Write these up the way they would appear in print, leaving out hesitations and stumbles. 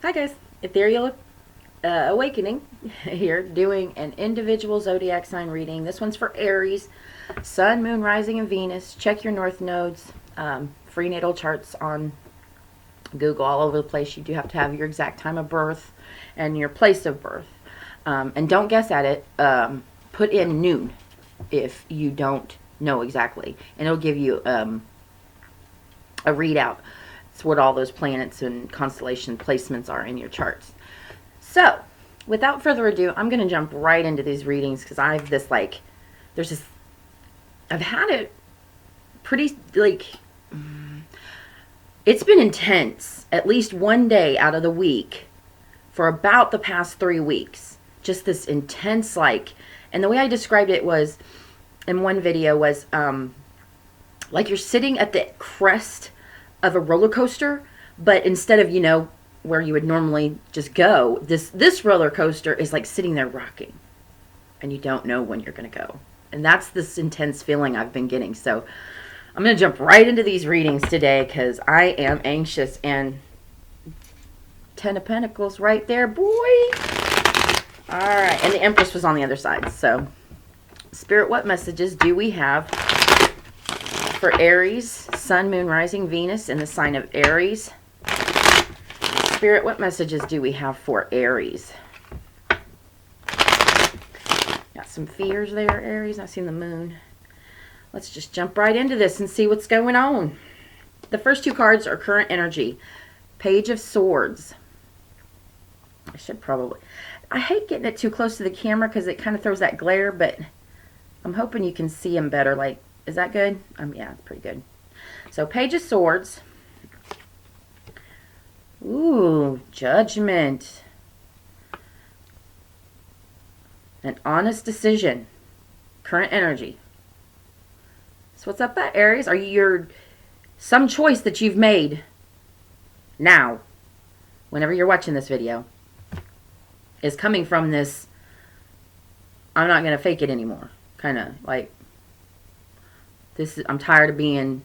Hi guys, Ethereal Awakening here, doing an individual zodiac sign reading. This one's for Aries, Sun, Moon, Rising, and Venus. Check your North nodes. Free natal charts on Google all over the place. You do have to have your exact time of birth and your place of birth. And don't guess at it. Put in noon if you don't know exactly, and it'll give you a readout. It's what all those planets and constellation placements are in your charts. So, without further ado, I'm going to jump right into these readings because I have this, I've had it pretty, it's been intense at least one day out of the week for about the past 3 weeks. Just this intense, and the way I described it was, in one video, was like you're sitting at the crest of a roller coaster, but instead of, where you would normally just go, this roller coaster is like sitting there rocking, and you don't know when you're going to go. And that's this intense feeling I've been getting. So I'm going to jump right into these readings today because I am anxious. And 10 of Pentacles right there, boy. All right, and the Empress was on the other side. So Spirit, what messages do we have for Aries, Sun, Moon, Rising, Venus in the sign of Aries? Spirit, what messages do we have for Aries? Got some fears there, Aries. I've seen the moon. Let's just jump right into this and see what's going on. The first two cards are current energy. Page of Swords. I hate getting it too close to the camera because it kind of throws that glare, but I'm hoping you can see them better. Is that good? Yeah, it's pretty good. So, Page of Swords. Ooh, Judgment. An honest decision. Current energy. So what's up, that Aries? Are you some choice that you've made now, whenever you're watching this video, is coming from this, I'm not going to fake it anymore. Kind of like, I'm tired of being,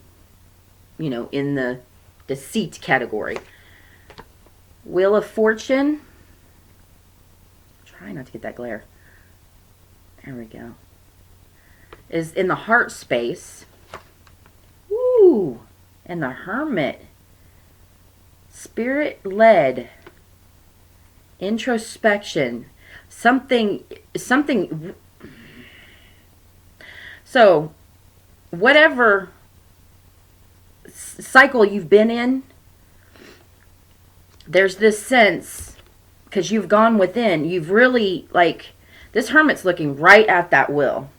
in the deceit category. Wheel of Fortune. Try not to get that glare. There we go. Is in the heart space. Ooh. And the Hermit. Spirit-led. Introspection. Something. So, whatever cycle you've been in, there's this sense, because you've gone within, you've really, this Hermit's looking right at that will.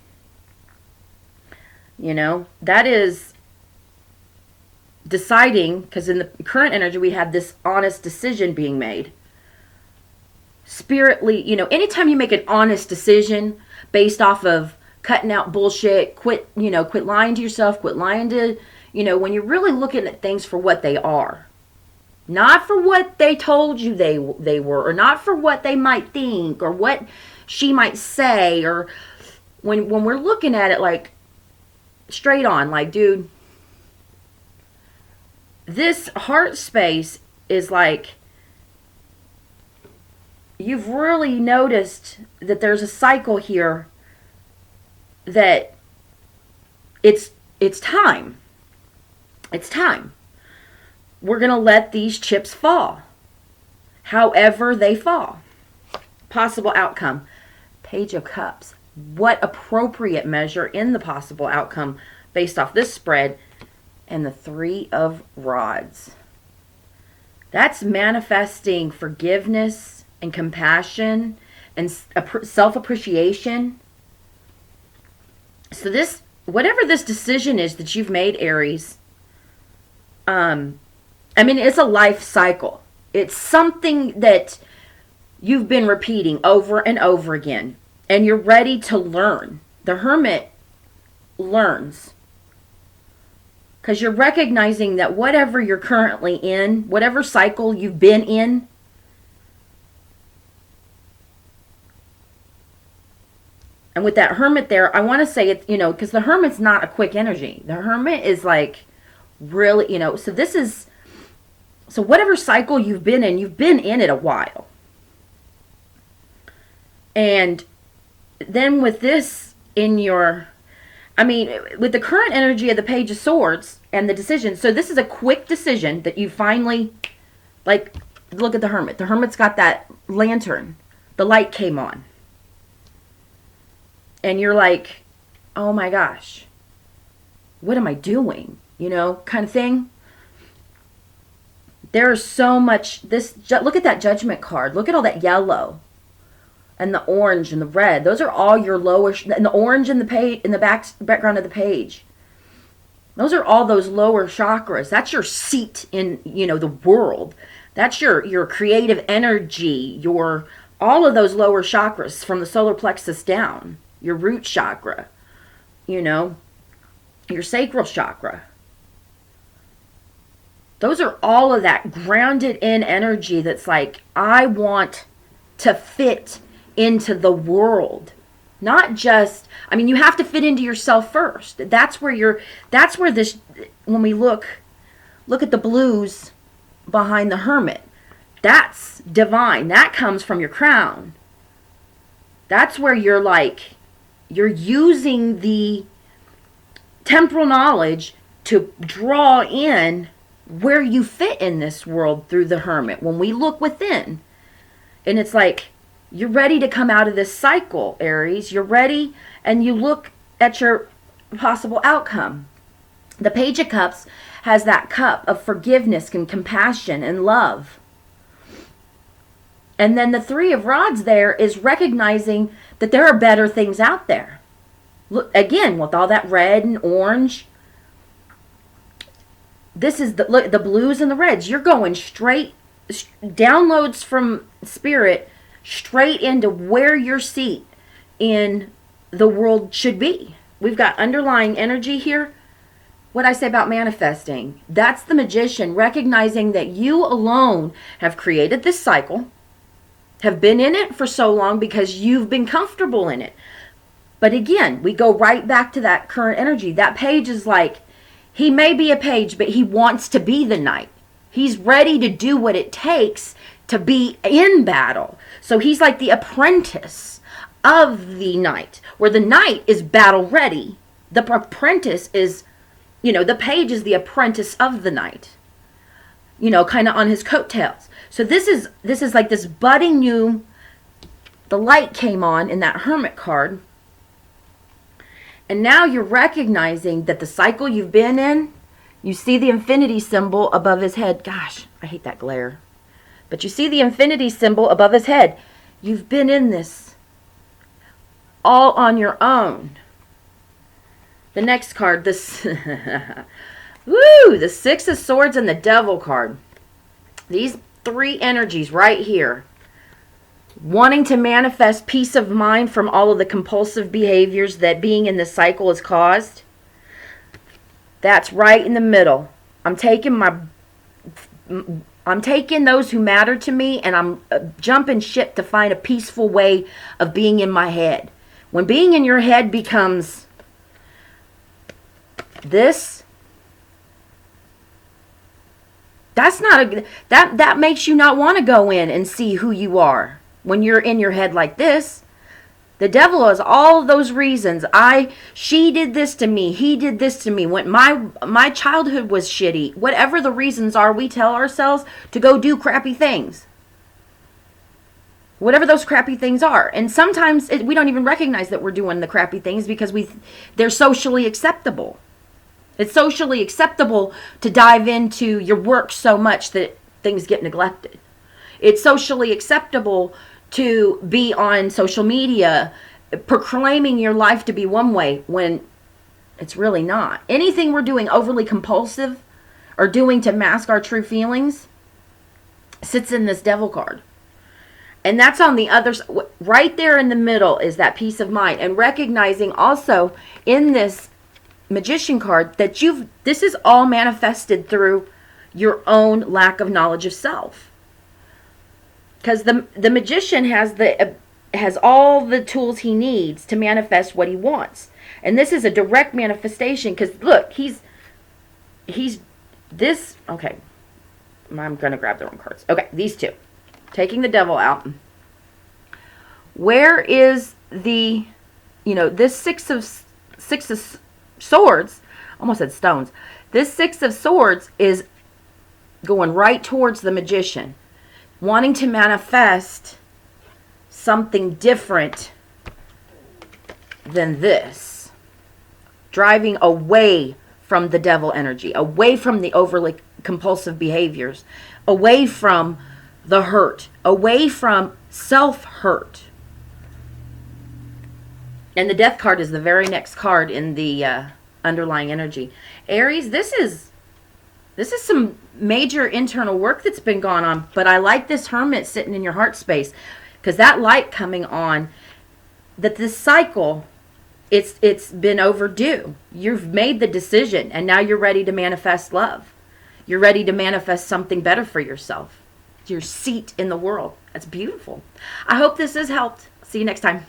That is deciding, because in the current energy we have this honest decision being made. Spiritly, anytime you make an honest decision based off of cutting out bullshit, quit lying to yourself, quit lying to, when you're really looking at things for what they are. Not for what they told you they were, or not for what they might think, or what she might say, or when we're looking at it straight on, dude, this heart space is you've really noticed that there's a cycle here that it's time. It's time. We're going to let these chips fall. However they fall. Possible outcome. Page of Cups. What appropriate measure in the possible outcome based off this spread? And the Three of Rods. That's manifesting forgiveness and compassion and self-appreciation. So whatever this decision is that you've made, Aries, it's a life cycle. It's something that you've been repeating over and over again. And you're ready to learn. The Hermit learns. Because you're recognizing that whatever you're currently in, whatever cycle you've been in, and with that Hermit there, I want to say it's, because the Hermit's not a quick energy. The Hermit is really, so this is So whatever cycle you've been in it a while. And then with this in your, I mean, with the current energy of the Page of Swords and the decision, so this is a quick decision that you finally, like, look at the Hermit. The Hermit's got that lantern. The light came on. And you're like, oh my gosh, what am I doing? You know, kind of thing. There's so much, look at that Judgment card. Look at all that yellow. And the orange and the red. Those are all your lower, and the orange in the page, in the background of the page. Those are all those lower chakras. That's your seat in, you know, the world. That's your creative energy, all of those lower chakras from the solar plexus down. Your root chakra, you know, your sacral chakra. Those are all of that grounded in energy that's like, I want to fit into the world. Not just, I mean, you have to fit into yourself first. That's where this, when we look at the blues behind the Hermit, that's divine. That comes from your crown. That's where you're using the temporal knowledge to draw in where you fit in this world through the Hermit. When we look within, and it's like, you're ready to come out of this cycle, Aries. You're ready, and you look at your possible outcome. The Page of Cups has that cup of forgiveness and compassion and love. And then the Three of Rods there is recognizing that there are better things out there. Look, again, with all that red and orange. This is the blues and the reds. You're going straight, downloads from Spirit, straight into where your seat in the world should be. We've got underlying energy here. What I say about manifesting, that's the Magician, recognizing that you alone have created this cycle, have been in it for so long because you've been comfortable in it. But again, we go right back to that current energy. That page is like, he may be a page, but he wants to be the knight. He's ready to do what it takes to be in battle. So he's like the apprentice of the knight, where the knight is battle ready. The apprentice is, you know, the page is the apprentice of the knight, you know, kind of on his coattails. So this is like this budding new, the light came on in that Hermit card. And now you're recognizing that the cycle you've been in, you see the infinity symbol above his head. Gosh, I hate that glare. But you see the infinity symbol above his head. You've been in this all on your own. The next card, this, woo, the Six of Swords and the Devil card. These three energies right here. Wanting to manifest peace of mind from all of the compulsive behaviors that being in this cycle has caused. That's right in the middle. I'm taking those who matter to me, and I'm jumping ship to find a peaceful way of being in my head. When being in your head becomes this, that's not that makes you not want to go in and see who you are. When you're in your head like this, the devil has all those reasons. She did this to me. He did this to me. When my childhood was shitty. Whatever the reasons are, we tell ourselves to go do crappy things. Whatever those crappy things are. And sometimes we don't even recognize that we're doing the crappy things because they're socially acceptable. It's socially acceptable to dive into your work so much that things get neglected. It's socially acceptable to be on social media proclaiming your life to be one way when it's really not. Anything we're doing overly compulsive or doing to mask our true feelings sits in this Devil card. And that's on the other side. Right there in the middle is that peace of mind. And recognizing also in this Magician card that this is all manifested through your own lack of knowledge of self. Because the Magician has all the tools he needs to manifest what he wants. And this is a direct manifestation because look, he's this, okay. I'm going to grab the wrong cards. Okay, these two. Taking the Devil out. Where is the, this Six of Swords, almost said stones. This Six of Swords is going right towards the Magician, wanting to manifest something different than this. Driving away from the devil energy, away from the overly compulsive behaviors, away from the hurt, away from self-hurt. And the Death card is the very next card in the underlying energy. Aries, this is some major internal work that's been going on, but I like this Hermit sitting in your heart space, because that light coming on, that this cycle, it's been overdue. You've made the decision, and now you're ready to manifest love. You're ready to manifest something better for yourself. Your seat in the world. That's beautiful. I hope this has helped. See you next time.